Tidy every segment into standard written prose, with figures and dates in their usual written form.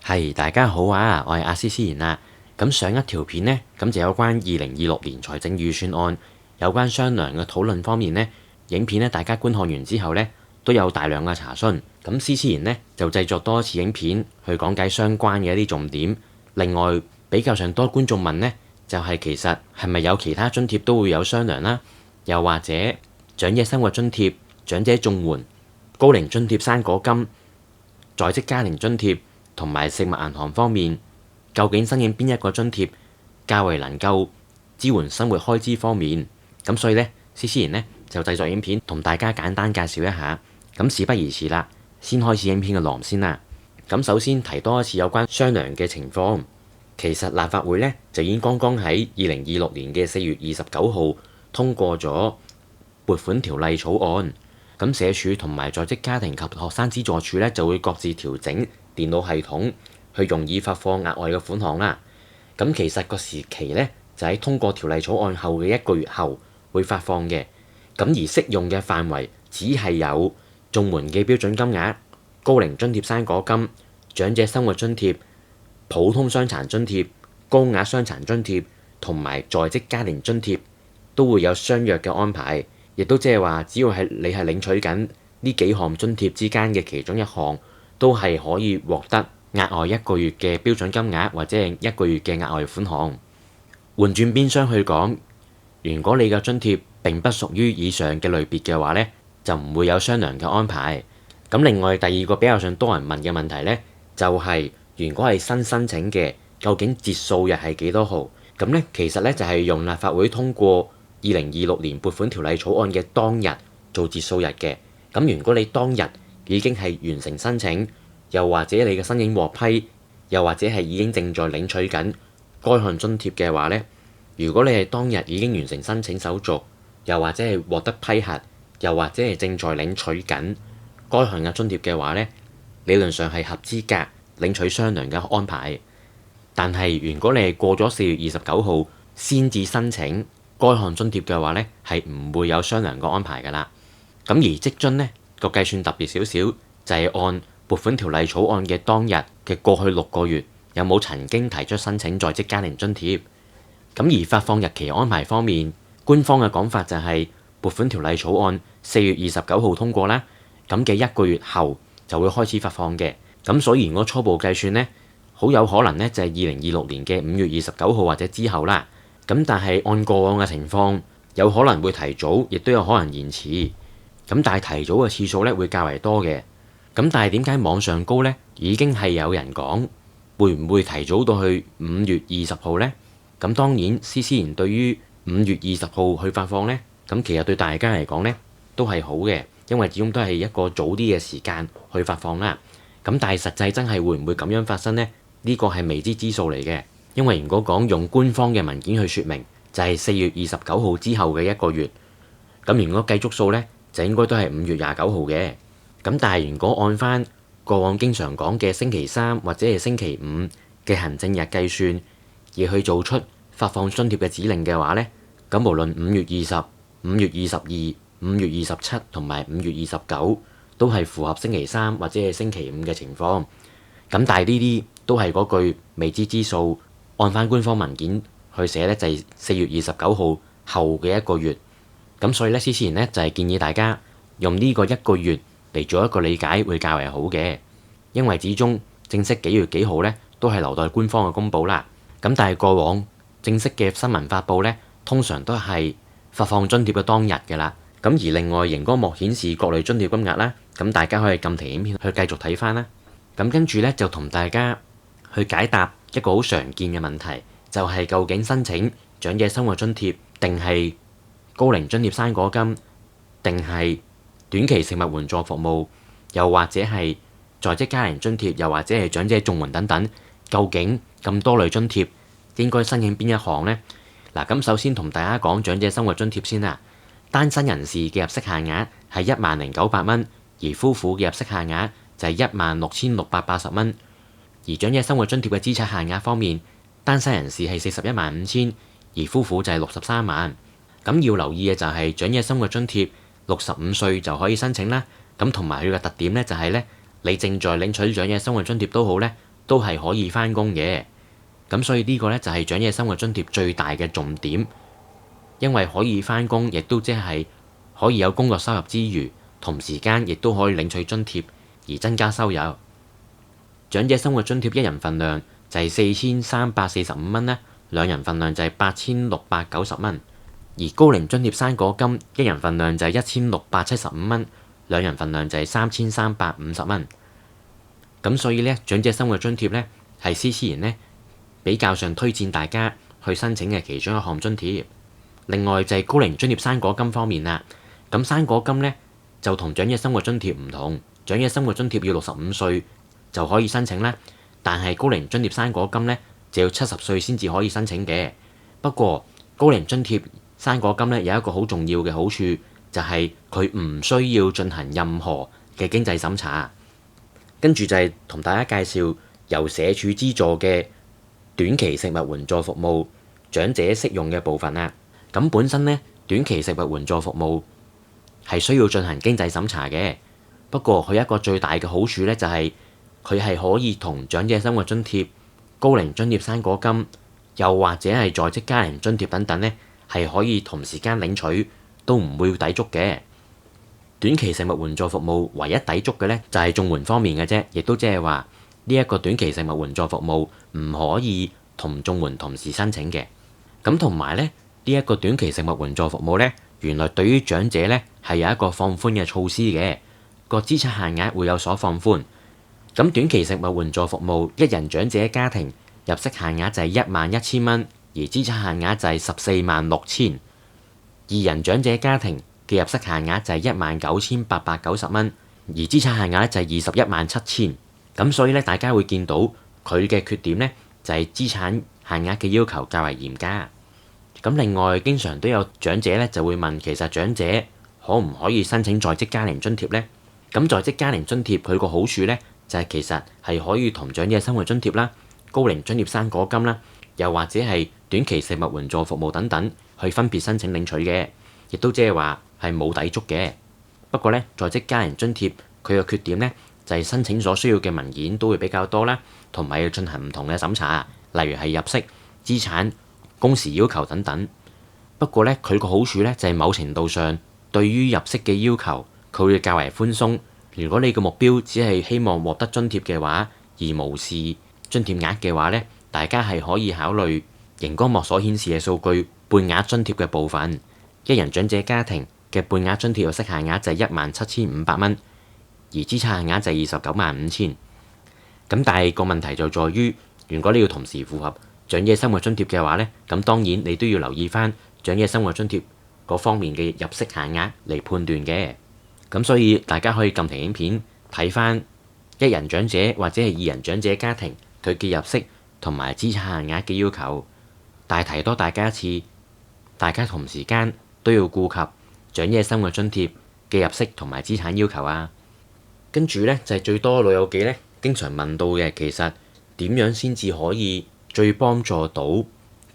係，大家好啊！我係阿思思賢啊。咁上一條片呢，咁就有關2026年財政預算案有關雙糧嘅討論方面呢，影片呢，大家觀看完之後呢，都有大量嘅查詢。咁思思賢呢，就製作多次影片去講解相關嘅一啲重點。另外比較上多觀眾問呢，就係其實係咪有其他津貼都會有雙糧啦？又或者長者生活津貼、長者綜援、高齡津貼、生果金、在職家庭津貼同埋食物銀行方面，究竟申請邊一個津貼較為能夠支援生活開支方面？咁所以呢，思思賢呢就製作影片同大家簡單介紹一下。咁事不宜遲啦，先開始影片嘅內容先啦。咁首先提多一次有關雙糧嘅情況。其實立法會呢就已經剛剛喺2026年嘅4月29號通過咗撥款條例草案。咁社署同埋在職家庭及學生資助處呢就會各自調整電腦系統，去容易發放額外嘅款項啦。咁其實個時期呢，就喺通過條例草案後嘅1個月後會發放嘅。咁而適用嘅範圍只係有綜援嘅標準金額、高齡津貼、生果金、長者生活津貼、普通傷殘津貼、高額傷殘津貼同埋在職家庭津貼都會有相約嘅安排，亦都即係話，只要係你係領取緊呢幾項津貼之間嘅其中一項，都係可以獲得額外1個月嘅標準金額或者係1個月嘅額外款項。換轉邊廂去講，如果你嘅津貼並不屬於以上嘅類別嘅話呢，就唔會有雙糧嘅安排。咁另外第二個比較上多人問嘅問題呢，就係如果係新申請嘅，究竟截數日係幾多號？咁呢，其實呢就係用立法會通過2026年撥款條例草案嘅當日做截數日嘅。咁如果你當日已經係完成申請，又或者你嘅申請獲批，又或者係已經正在領取緊該項津貼嘅話呢，如果你係當日已經完成申請手續，又或者係獲得批核，又或者係正在領取緊該項嘅津貼嘅話呢，理論上係合資格領取雙糧嘅安排。但係如果你係過咗4月29號先至申請該項津貼嘅話呢，係唔會有雙糧嘅安排㗎啦。咁而職津呢個計算特別少少，就係按撥款條例草案嘅當日嘅過去6個月有冇曾經提出申請在職家庭津貼。咁而發放日期安排方面，官方嘅講法就係撥款條例草案4月29號通過啦，咁嘅1個月後就會開始發放嘅。咁所以如果初步計算呢，好有可能呢就係2026年嘅5月29號或者之後啦。咁但係按過往嘅情況，有可能會提早，亦都有可能延遲。咁但係提早嘅次數呢會較為多嘅。咁但係點解網上高呢？已經係有人講會唔會提早到去5月20號呢？咁當然思思賢對於5月20號去發放呢，咁其實對大家嚟講呢都係好嘅，因為始終都係一個早啲嘅時間去發放啦。咁但係實際真係會唔會咁樣發生呢？呢個係未知之數嚟嘅，因為如果講用官方嘅文件去説明，就係4月29號之後嘅1個月。咁如果計足數呢，就應該都係5月29號嘅。咁但係如果按翻過往經常講嘅星期3或者係星期5嘅行政日計算，而去做出發放津貼嘅指令嘅話呢，咁無論5月20、5月22、5月27同埋5月29都係符合星期3或者係星期5嘅情況。咁但係呢啲都係嗰句未知之數，按翻官方文件去寫呢，就係4月29號後嘅1個月。咁所以呢，思思賢呢就係建議大家用呢個1個月嚟做一個理解會較為好嘅，因為始終正式幾月幾號呢都係留待官方嘅公佈啦。咁但係過往正式嘅新聞發布呢，通常都係發放津貼嘅當日㗎啦。咁而另外熒光幕顯示各類津貼金額啦，咁大家可以撳停影片去繼續睇翻啦。咁跟住呢，就同大家去解答一個好常見嘅問題，就係究竟申請長者生活津貼定係高齡津貼、生果金定係短期食物援助服務，又或者係在職家庭津貼，又或者係長者綜援等等，究竟咁多類津貼應該申請邊一項呢？嗱，咁首先同大家講長者生活津貼先啦。單身人士嘅入息限額係10,900蚊，而夫婦嘅入息限額就係16,680蚊。而長者生活津貼嘅資產限額方面，單身人士係415000，而夫婦就係63萬。咁要留意嘅就係長者生活津貼65歲就可以申請啦。咁同埋佢嘅特點呢，就係呢，你正在領取長者生活津貼都好呢，都係可以返工嘅。咁所以呢個呢，就係長者生活津貼最大嘅重點，因為可以返工，亦都即係可以有工作收入之餘，同時間亦都可以領取津貼而增加收入。長者生活津貼一人份量就係4345蚊啦，兩人份量就係8690蚊。而高齡津貼生果金一人份量就係1675蚊，兩人份量就係3350蚊。咁所以呢，長者生活津貼呢，係司研呢比較上推薦大家去申請嘅其中一項津貼。另外就係高齡津貼生果金方面啦。咁生果金呢，就同長者生活津貼唔同，長者生活津貼要65歲就可以申請啦，但係高齡津貼生果金呢，就要70歲先至可以申請嘅。不過高齡津貼生果金呢，有一個好重要嘅好處，就係佢唔需要進行任何嘅經濟審查。跟住就係同大家介紹由社署資助嘅短期食物援助服務長者適用嘅部分啦。咁本身呢，短期食物援助服務係需要進行經濟審查嘅，不過佢一個最大嘅好處呢，就係佢係可以同長者生活津貼、高齡津貼生果金，又或者係在職家庭津貼等等呢，係可以同時間領取，都唔會抵觸嘅。短期食物援助服務唯一抵觸嘅呢，就係綜援方面嘅啫，亦都即係話呢一個短期食物援助服務唔可以同綜援同時申請嘅。咁同埋呢，呢一個短期食物援助服務呢，原來對於長者呢係有一個放寬嘅措施嘅，個資產限額會有所放寬。咁短期食物援助服務一人長者家庭入息限額就係11000蚊，而資產限額就係146000。二人長者家庭嘅入息限額就係19890蚊，而資產限額就係217000。咁所以咧，大家會見到佢嘅缺點咧，就係資產限額嘅要求較為嚴格。咁另外，經常都有長者咧就會問，其實長者可唔可以申請在職家庭津貼呢？咁在職家庭津貼佢個好處咧，就係其實係可以同長者生活津貼啦、高齡津貼生果金啦，又或者係短期食物援助服務等等去分別申請領取嘅，亦都即係話係冇抵觸嘅。不過咧，在職家庭津貼佢嘅缺點咧，就係申請所需要嘅文件都會比較多啦，同埋要進行唔同嘅審查，例如係入息、資產、工時要求等等。不過咧，佢個好處咧就係某程度上對於入息嘅要求，佢會較為寬鬆。如果你嘅目標只係希望獲得津貼嘅話，而無視津貼額嘅話咧，大家係可以考慮熒光幕所顯示嘅數據半額津貼嘅部分。一人長者家庭嘅半額津貼入息限額就係17500蚊，而資產限額就係295,000。咁但係個問題就在於，如果你要同時符合長者生活津貼嘅話咧，咁當然你都要留意翻長者生活津貼嗰方面嘅入息限額嚟判斷嘅。咁所以大家可以撳停影片睇翻一人長者或者係二人長者家庭佢嘅入息同埋資產限額嘅要求。但係提多大家一次，大家同時間都要顧及長者生活津貼嘅入息同埋資產要求啊。跟住咧就係最多老友記咧經常問到嘅，其實點樣先至可以最幫助到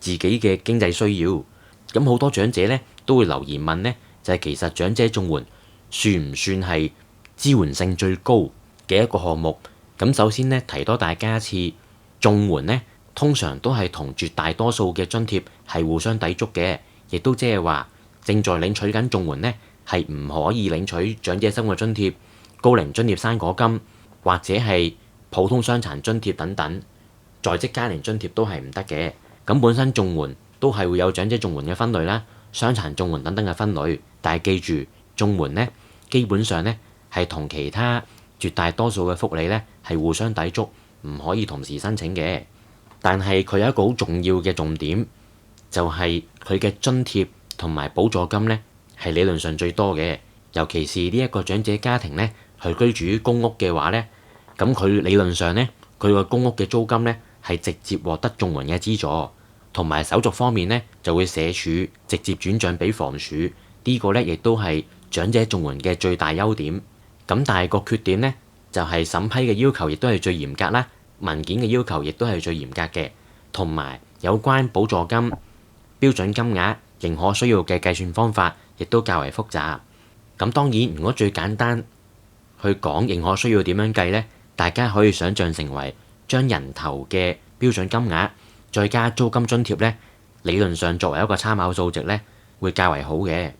自己嘅經濟需要？咁好多長者咧都會留言問咧，就係其實長者綜援算唔算係支援性最高嘅一個項目？咁首先咧提多大家一次，綜援咧通常都係同絕大多數嘅津貼係互相抵觸嘅，亦都即係話正在領取緊綜援咧係唔可以領取長者生活津貼、高齡津貼生果金或者係普通傷殘津貼等等，在職家庭津貼都係唔得嘅。咁本身綜援都係會有長者綜援嘅分類啦、傷殘綜援等等嘅分類，但係記住綜援咧基本上咧係同其他絕大多數嘅福利咧係互相抵觸，唔可以同時申請嘅。但係佢有一個好重要嘅重點，就係佢嘅津貼同埋補助金咧係理論上最多嘅。尤其是呢一個長者家庭咧，係居住於公屋嘅話咧，咁佢理論上咧，佢個公屋嘅租金咧係直接獲得綜援嘅資助，同埋手續方面咧就會社署直接轉帳俾房署。呢個咧亦都係長者綜援嘅最大優點。咁但係個缺點咧就係審批嘅要求亦都係最嚴格啦，文件嘅要求亦都係最嚴格嘅，同埋有關補助金標準金額、認可需要嘅計算方法亦都較為複雜。咁當然，如果最簡單去講認可需要點樣計呢？大家可以想像成為將人頭嘅標準金額再加租金津貼呢，理論上作為一個參考數值呢，會較為好嘅。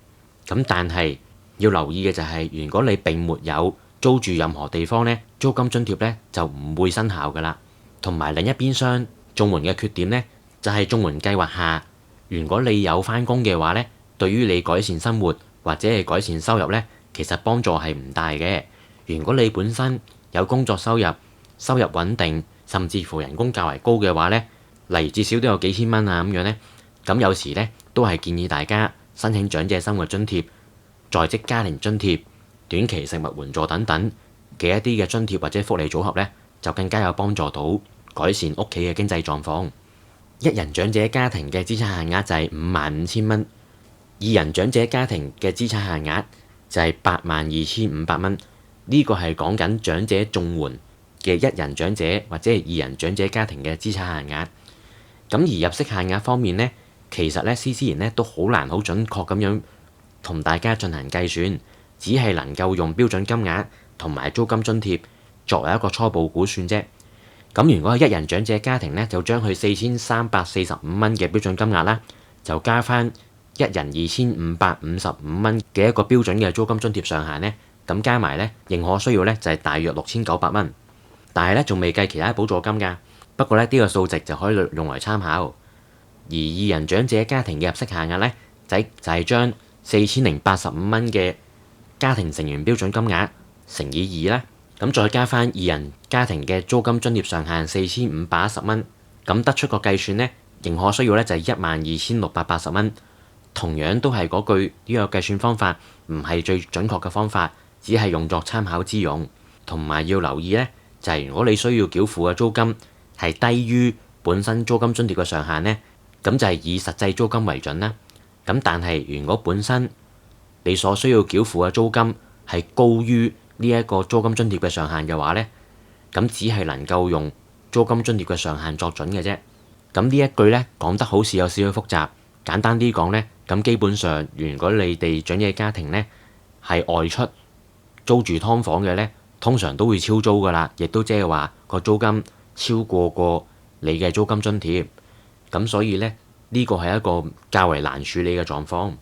咁但係要留意嘅就係，如果你並沒有租住任何地方呢，租金津貼呢就唔會生效㗎啦。同埋另一邊廂，綜援嘅缺點呢，就係綜援計劃下，如果你有返工嘅話呢，對於你改善生活或者係改善收入呢，其實幫助係唔大嘅。如果你本身有工作收入，收入穩定，甚至乎人工較為高嘅話呢，例如至少都有幾千蚊啊咁樣呢，咁有時呢都係建議大家申請長者生活津貼、在職家庭津貼、短期食物援助等等嘅一啲嘅津貼或者福利組合呢，就更加有幫助到改善屋企嘅經濟狀況。一人長者家庭嘅資產限額就係55,000蚊，二人長者家庭嘅資產限額就係82,500蚊。呢個係講緊長者綜援嘅一人長者或者係二人長者家庭嘅資產限額。咁而入息限額方面呢，其實呢司然呢都好難好準確咁樣同大家進行計算，只係能夠用標準金額同埋租金津貼作為一個初步估算啫。咁如果係一人長者家庭呢，就將佢4,345蚊嘅標準金額啦，就加翻一人2,555蚊嘅一個標準嘅租金津貼上限呢，咁加埋呢，認可需要呢就係大約6,900蚊，但係呢，仲未計其他補助金㗎。不過呢，呢個數值就可以用嚟參考。而二人長者家庭嘅入息限額呢，就係將4,085蚊嘅家庭成員標準金額乘以2啦，咁再加翻二人家庭嘅租金津貼上限4,510蚊，咁得出個計算呢，認可需要呢就係12,680蚊。同樣都係嗰句，呢個計算方法唔係最準確嘅方法，只係用作參考之用。同埋要留意呢，就係如果你需要繳付嘅租金係低於本身租金津貼嘅上限呢，咁就係以實際租金為準啦。咁但係如果本身你所需要繳付嘅租金係高於呢一個租金津貼嘅上限嘅話呢，咁只係能夠用租金津貼嘅上限作準嘅啫。咁呢一句呢，講得好似有少少複雜，簡單啲講呢，咁基本上如果你哋長者家庭呢係外出租住劏房嘅呢，通常都會超租㗎啦，亦都即係話個租金超過你嘅租金津貼。咁所以呢，呢個係一個較為難處理嘅狀況。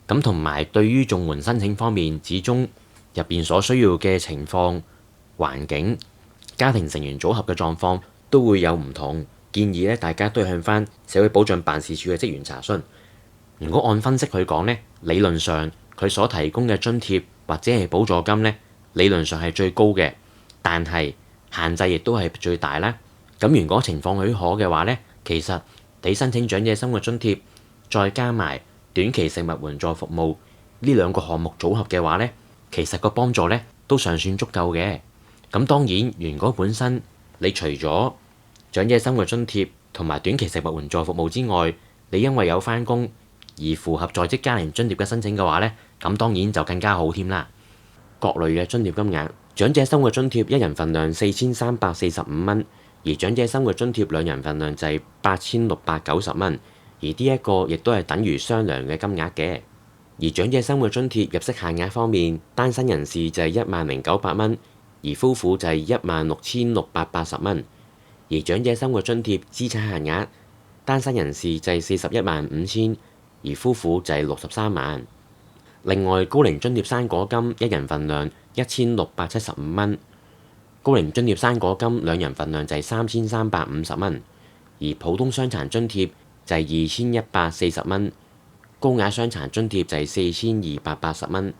咁同埋對於綜援申請方面，始終入邊所需要嘅情況、環境、家庭成員組合嘅狀況都會有唔同。建議咧，大家都向翻社會保障辦事處嘅職員查詢。如果按分析佢講呢，理論上佢所提供嘅津貼或者係補助金呢，理論上係最高嘅，但係限制亦都係最大啦。咁如果情況許可嘅話呢，其實你申請長者生活津貼，再加埋短期食物援助服務呢兩個項目組合嘅話呢，其實個幫助呢都尚算足夠嘅。咁當然，如果本身你除咗長者生活津貼同埋短期食物援助服務之外，你因為有返工而符合在職家庭津貼嘅申請嘅話呢，咁當然就更加好添啦。各類嘅津貼金額，長者生活津貼一人份量4,345蚊，而長者生活津貼兩人份量就係8,690蚊，而呢一個亦都係等於雙糧嘅金額嘅。而長者生活津貼入息限額方面，單身人士就係10,900蚊，而夫婦就係16,680蚊。而長者生活津貼資產限額，單身人士就係41.5萬，而夫婦就係63萬。另外，高齡津貼生果金一人份量1,675蚊，高齡津貼生果金兩人份量就係3,350蚊，而普通傷殘津貼就係2,140蚊，高額傷殘津貼就係4,280蚊。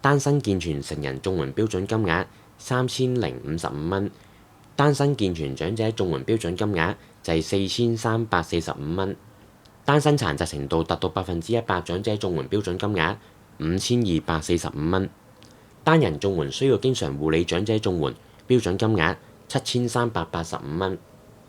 單身健全成人綜援標準金額3,055蚊。單身健全長者綜援標準金額就係4,345蚊，單身殘疾程度達到100%長者綜援標準金額5,245蚊，單人綜援需要經常護理長者綜援標準金額7,385蚊。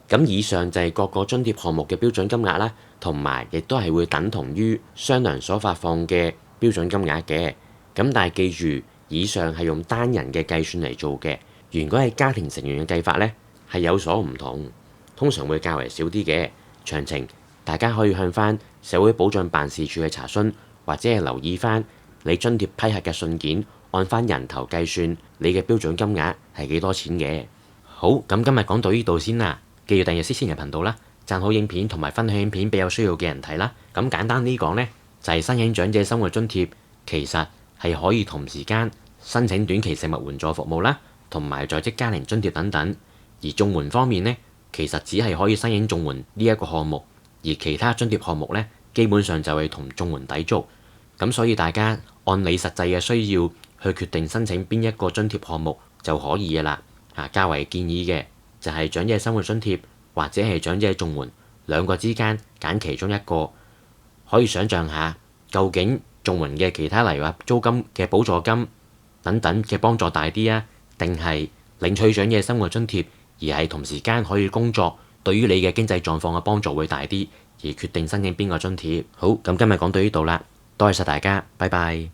咁以上就係各個津貼項目嘅標準金額啦，同埋亦都係會等同於雙糧所發放嘅標準金額嘅。咁但係記住，以上係用單人嘅計算嚟做嘅。如果係家庭成員嘅計法呢，係有所唔同，通常會較為少啲嘅。詳情大家可以向翻社會保障辦事處去查詢，或者係留意翻你津貼批核嘅信件，按翻人頭計算你嘅標準金額係幾多錢嘅。好，咁今日講到呢度先啦，記住訂閱CC人頻道啦，讚好影片同埋分享影片俾有需要嘅人睇啦。咁簡單啲講呢，就係申請長者生活津貼，其實係可以同時間申請短期食物援助服務啦，同埋在職家庭津貼等等。而綜援方面呢，其實只係可以申請綜援呢一個項目，而其他津貼項目呢，基本上就係同綜援抵觸。咁所以大家按你實際嘅需要去決定申請邊一個津貼項目就可以嘅啦。較為建議嘅就係長者生活津貼或者係長者綜援兩個之間揀其中一個。可以想像下，究竟綜援嘅其他例如話租金嘅補助金等等嘅幫助大啲啊，定係領取長者生活津貼而係同時間可以工作，對於你嘅經濟狀況嘅幫助會大啲，而決定申請邊個津貼。好，咁今日講到呢度啦，多謝晒大家，拜拜。